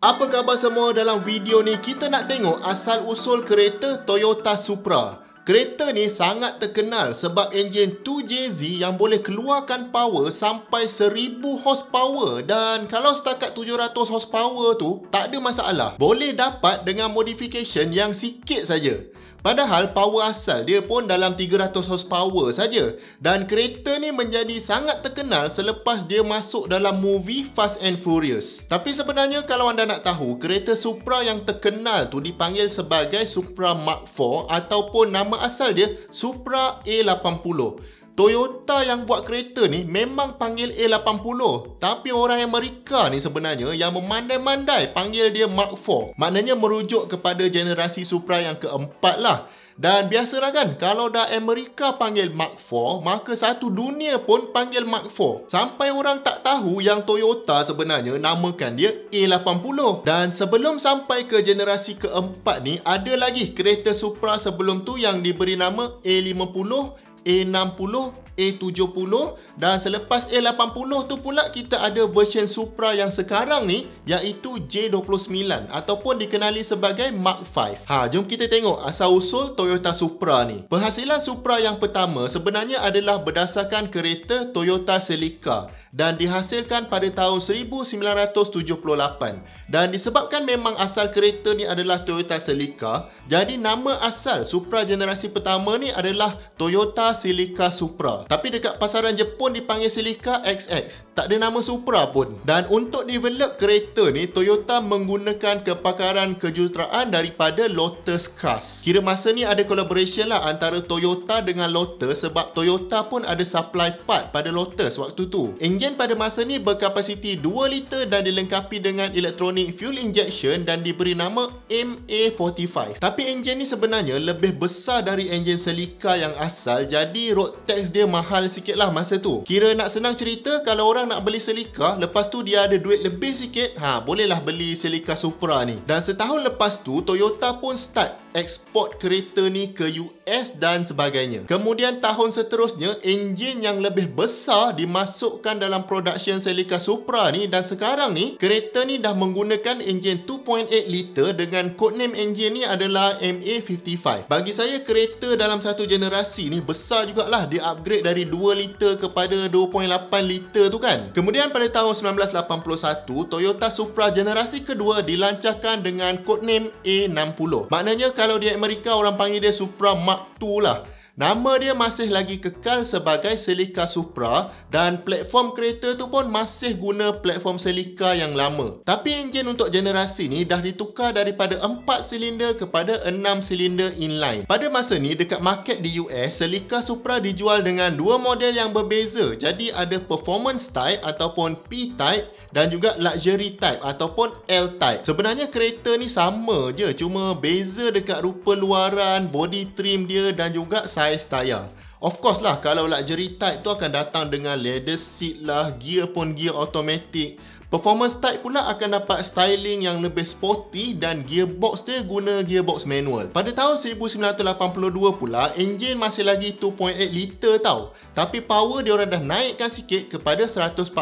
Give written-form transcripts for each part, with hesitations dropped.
Apa khabar semua? Dalam video ni kita nak tengok asal-usul kereta Toyota Supra. Kereta ni sangat terkenal sebab enjin 2JZ yang boleh keluarkan power sampai 1000 horsepower, dan kalau setakat 700 horsepower tu tak ada masalah. Boleh dapat dengan modification yang sikit saja. Padahal power asal dia pun dalam 300 horsepower saja. Dan kereta ni menjadi sangat terkenal selepas dia masuk dalam movie Fast and Furious. Tapi sebenarnya kalau anda nak tahu, kereta Supra yang terkenal tu dipanggil sebagai Supra Mark IV ataupun nama asal dia Supra A80. Toyota yang buat kereta ni memang panggil A80, tapi orang Amerika ni sebenarnya yang memandai-mandai panggil dia Mark IV. Maknanya merujuk kepada generasi Supra yang keempat lah. Dan biasalah kan, kalau dah Amerika panggil Mark IV, maka satu dunia pun panggil Mark IV. Sampai orang tak tahu yang Toyota sebenarnya namakan dia A80. Dan sebelum sampai ke generasi keempat ni, ada lagi kereta Supra sebelum tu yang diberi nama A50, A60, A70, dan selepas A80 tu pula kita ada version Supra yang sekarang ni, iaitu J29 ataupun dikenali sebagai Mark V. Jom kita tengok asal-usul Toyota Supra ni. Penghasilan Supra yang pertama sebenarnya adalah berdasarkan kereta Toyota Celica dan dihasilkan pada tahun 1978. Dan disebabkan memang asal kereta ni adalah Toyota Celica, jadi nama asal Supra generasi pertama ni adalah Toyota Celica Supra. Tapi dekat pasaran Jepun dipanggil Celica XX. Tak ada nama Supra pun. Dan untuk develop kereta ni, Toyota menggunakan kepakaran kejuruteraan daripada Lotus Cars. Kira masa ni ada collaboration lah antara Toyota dengan Lotus, sebab Toyota pun ada supply part pada Lotus waktu tu. Enjin pada masa ni berkapasiti 2 liter dan dilengkapi dengan electronic fuel injection dan diberi nama MA45. Tapi enjin ni sebenarnya lebih besar dari enjin Celica yang asal, jadi road tax dia mahal sikit lah masa tu. Kira nak senang cerita, kalau orang nak beli Celica, lepas tu dia ada duit lebih sikit, bolehlah beli Celica Supra ni. Dan setahun lepas tu, Toyota pun start ekspor kereta ni ke US dan sebagainya. Kemudian tahun seterusnya, enjin yang lebih besar dimasukkan dalam production Celica Supra ni, dan sekarang ni, kereta ni dah menggunakan enjin 2.8 liter dengan codename enjin ni adalah MA55. Bagi saya, kereta dalam satu generasi ni besar jugalah dia upgrade dari 2 liter kepada 2.8 liter tu kan. Kemudian pada tahun 1981, Toyota Supra generasi kedua dilancarkan dengan codename A60. Maknanya kalau di Amerika orang panggil dia Supra Mark II lah. Nama dia masih lagi kekal sebagai Celica Supra dan platform kereta tu pun masih guna platform Celica yang lama. Tapi enjin untuk generasi ni dah ditukar daripada 4 silinder kepada 6 silinder inline. Pada masa ni dekat market di US, Celica Supra dijual dengan 2 model yang berbeza. Jadi ada performance type ataupun P-type dan juga luxury type ataupun L-type. Sebenarnya kereta ni sama je, cuma beza dekat rupa luaran, body trim dia dan juga size tayar. Of course lah, kalau luxury type tu akan datang dengan leather seat lah, gear pun gear automatic. Performance type pula akan dapat styling yang lebih sporty dan gearbox dia guna gearbox manual. Pada tahun 1982 pula, enjin masih lagi 2.8 liter tau. Tapi power dia orang dah naikkan sikit kepada 145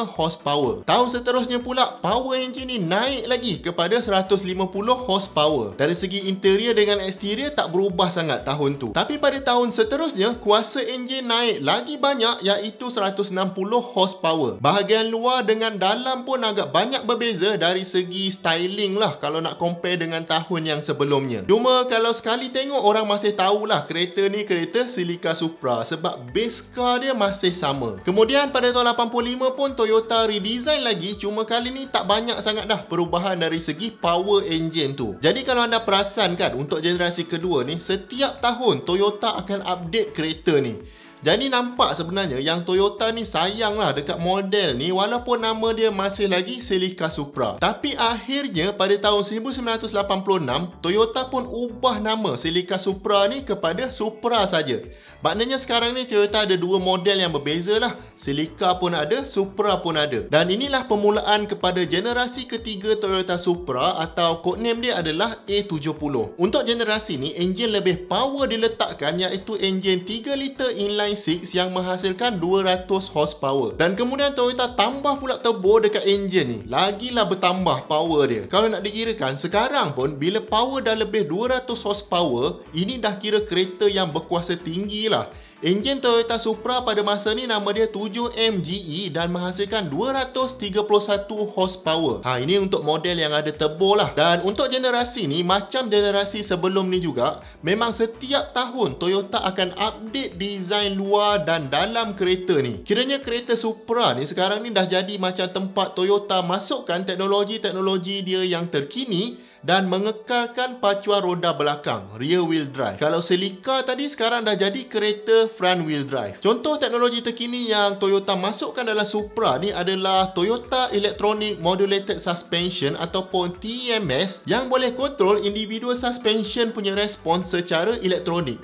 horsepower. Tahun seterusnya pula, power enjin ni naik lagi kepada 150 horsepower. Dari segi interior dengan exterior tak berubah sangat tahun tu. Tapi pada tahun seterusnya, kuasa enjin naik lagi banyak, iaitu 160 horsepower. Bahagian luar dengan dalam pun agak banyak berbeza dari segi styling lah kalau nak compare dengan tahun yang sebelumnya. Cuma kalau sekali tengok, orang masih tahulah kereta ni kereta Celica Supra sebab base car dia masih sama. Kemudian pada tahun 85 pun Toyota redesign lagi, cuma kali ni tak banyak sangat dah perubahan dari segi power engine tu. Jadi kalau anda perasan kan, untuk generasi kedua ni setiap tahun Toyota akan update kereta ni. Jadi nampak sebenarnya yang Toyota ni sayang lah dekat model ni, walaupun nama dia masih lagi Celica Supra. Tapi akhirnya pada tahun 1986, Toyota pun ubah nama Celica Supra ni kepada Supra saja. Maknanya sekarang ni Toyota ada 2 model yang berbeza lah. Celica pun ada, Supra pun ada. Dan inilah permulaan kepada generasi ketiga Toyota Supra atau codename dia adalah A70. Untuk generasi ni, enjin lebih power diletakkan, iaitu enjin 3 liter inline 296 yang menghasilkan 200 horsepower. Dan kemudian Toyota tambah pula turbo dekat enjin ni. Lagilah bertambah power dia. Kalau nak dikirakan, sekarang pun bila power dah lebih 200 horsepower, ini dah kira kereta yang berkuasa tinggi lah. Enjin Toyota Supra pada masa ni nama dia 7MGE dan menghasilkan 231 horsepower. Ini untuk model yang ada turbo lah. Dan untuk generasi ni, macam generasi sebelum ni juga, memang setiap tahun Toyota akan update design luar dan dalam kereta ni. Kiranya kereta Supra ni sekarang ni dah jadi macam tempat Toyota masukkan teknologi-teknologi dia yang terkini dan mengekalkan pacuan roda belakang, rear wheel drive. Kalau Celica tadi, sekarang dah jadi kereta front wheel drive. Contoh teknologi terkini yang Toyota masukkan dalam Supra ni adalah Toyota Electronic Modulated Suspension ataupun TEMS yang boleh kontrol individual suspension punya respons secara elektronik.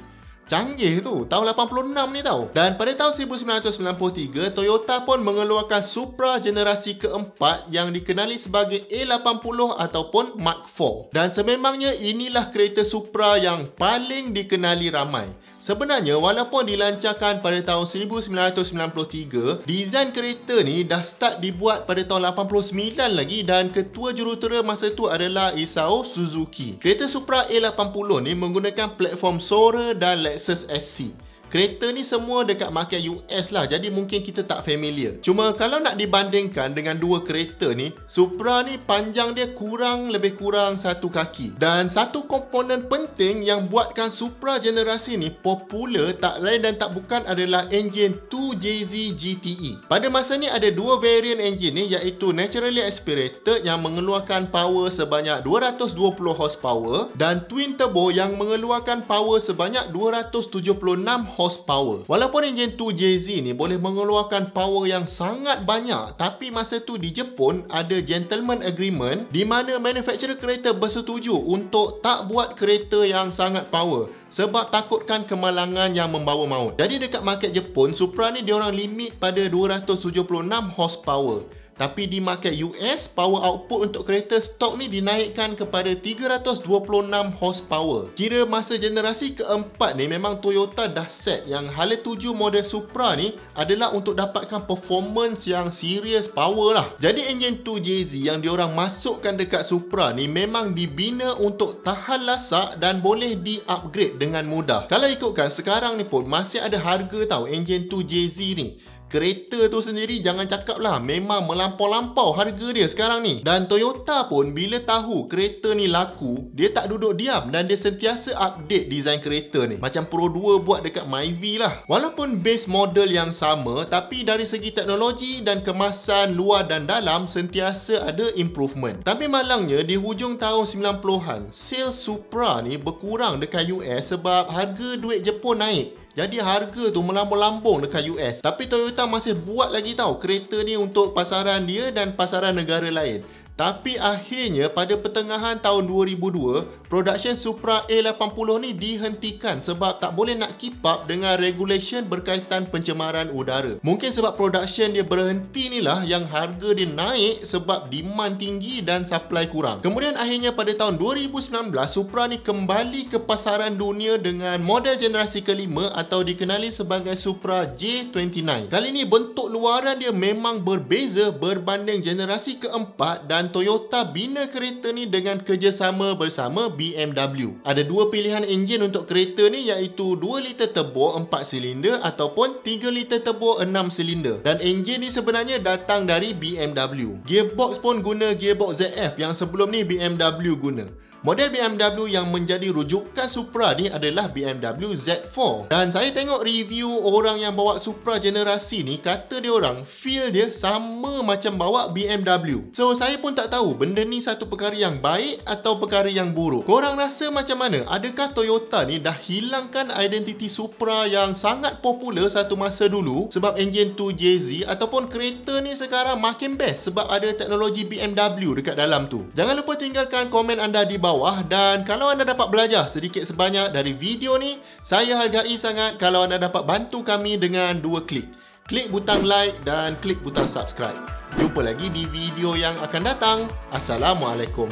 Canggih tu, tahun 86 ni tau. Dan pada tahun 1993, Toyota pun mengeluarkan Supra generasi keempat yang dikenali sebagai A80 ataupun Mark IV. Dan sememangnya inilah kereta Supra yang paling dikenali ramai. Sebenarnya, walaupun dilancarkan pada tahun 1993, desain kereta ni dah start dibuat pada tahun 89 lagi dan ketua jurutera masa tu adalah Isao Suzuki. Kereta Supra A80 ni menggunakan platform Sora dan Lexus SC. Kereta ni semua dekat market US lah, jadi mungkin kita tak familiar. Cuma kalau nak dibandingkan dengan dua kereta ni, Supra ni panjang dia lebih kurang 1 kaki. Dan satu komponen penting yang buatkan Supra generasi ni popular tak lain dan tak bukan adalah enjin 2JZ GTE. Pada masa ni ada dua variant enjin ni, iaitu naturally aspirated yang mengeluarkan power sebanyak 220 horsepower dan twin turbo yang mengeluarkan power sebanyak 276 horsepower. Walaupun enjin 2JZ ni boleh mengeluarkan power yang sangat banyak, tapi masa tu di Jepun ada gentleman agreement di mana manufacturer kereta bersetuju untuk tak buat kereta yang sangat power sebab takutkan kemalangan yang membawa maut. Jadi dekat market Jepun, Supra ni diorang limit pada 276 horsepower. Tapi di market US, power output untuk kereta stok ni dinaikkan kepada 326 horsepower. Kira masa generasi keempat ni memang Toyota dah set yang hala tuju model Supra ni adalah untuk dapatkan performance yang serius power lah. Jadi enjin 2JZ yang diorang masukkan dekat Supra ni memang dibina untuk tahan lasak dan boleh di-upgrade dengan mudah. Kalau ikutkan sekarang ni pun masih ada harga tau enjin 2JZ ni. Kereta tu sendiri jangan cakap lah, memang melampau-lampau harga dia sekarang ni. Dan Toyota pun bila tahu kereta ni laku, dia tak duduk diam dan dia sentiasa update design kereta ni. Macam Pro 2 buat dekat Myvi lah. Walaupun base model yang sama, tapi dari segi teknologi dan kemasan luar dan dalam sentiasa ada improvement. Tapi malangnya di hujung tahun 90-an, sales Supra ni berkurang dekat US sebab harga duit Jepun naik. Jadi harga tu melambung-lambung dekat US. Tapi Toyota masih buat lagi tau kereta ni untuk pasaran dia dan pasaran negara lain. Tapi akhirnya pada pertengahan tahun 2002, production Supra A80 ni dihentikan sebab tak boleh nak keep up dengan regulation berkaitan pencemaran udara. Mungkin sebab production dia berhenti ni lah yang harga dia naik sebab demand tinggi dan supply kurang. Kemudian akhirnya pada tahun 2019, Supra ni kembali ke pasaran dunia dengan model generasi kelima atau dikenali sebagai Supra J29. Kali ni bentuk luaran dia memang berbeza berbanding generasi keempat dan Toyota bina kereta ni dengan kerjasama bersama BMW. Ada dua pilihan enjin untuk kereta ni iaitu 2 liter turbo 4 silinder ataupun 3 liter turbo 6 silinder. Dan enjin ni sebenarnya datang dari BMW. Gearbox pun guna gearbox ZF yang sebelum ni BMW guna. Model BMW yang menjadi rujukan Supra ni adalah BMW Z4. Dan saya tengok review orang yang bawa Supra generasi ni, kata dia orang feel dia sama macam bawa BMW. So saya pun tak tahu benda ni satu perkara yang baik atau perkara yang buruk. Korang rasa macam mana? Adakah Toyota ni dah hilangkan identiti Supra yang sangat popular satu masa dulu sebab enjin 2JZ, ataupun kereta ni sekarang makin best sebab ada teknologi BMW dekat dalam tu? Jangan lupa tinggalkan komen anda di bawah. Dan kalau anda dapat belajar sedikit sebanyak dari video ni, saya hargai sangat kalau anda dapat bantu kami dengan 2 klik. Klik butang like dan klik butang subscribe. Jumpa lagi di video yang akan datang. Assalamualaikum.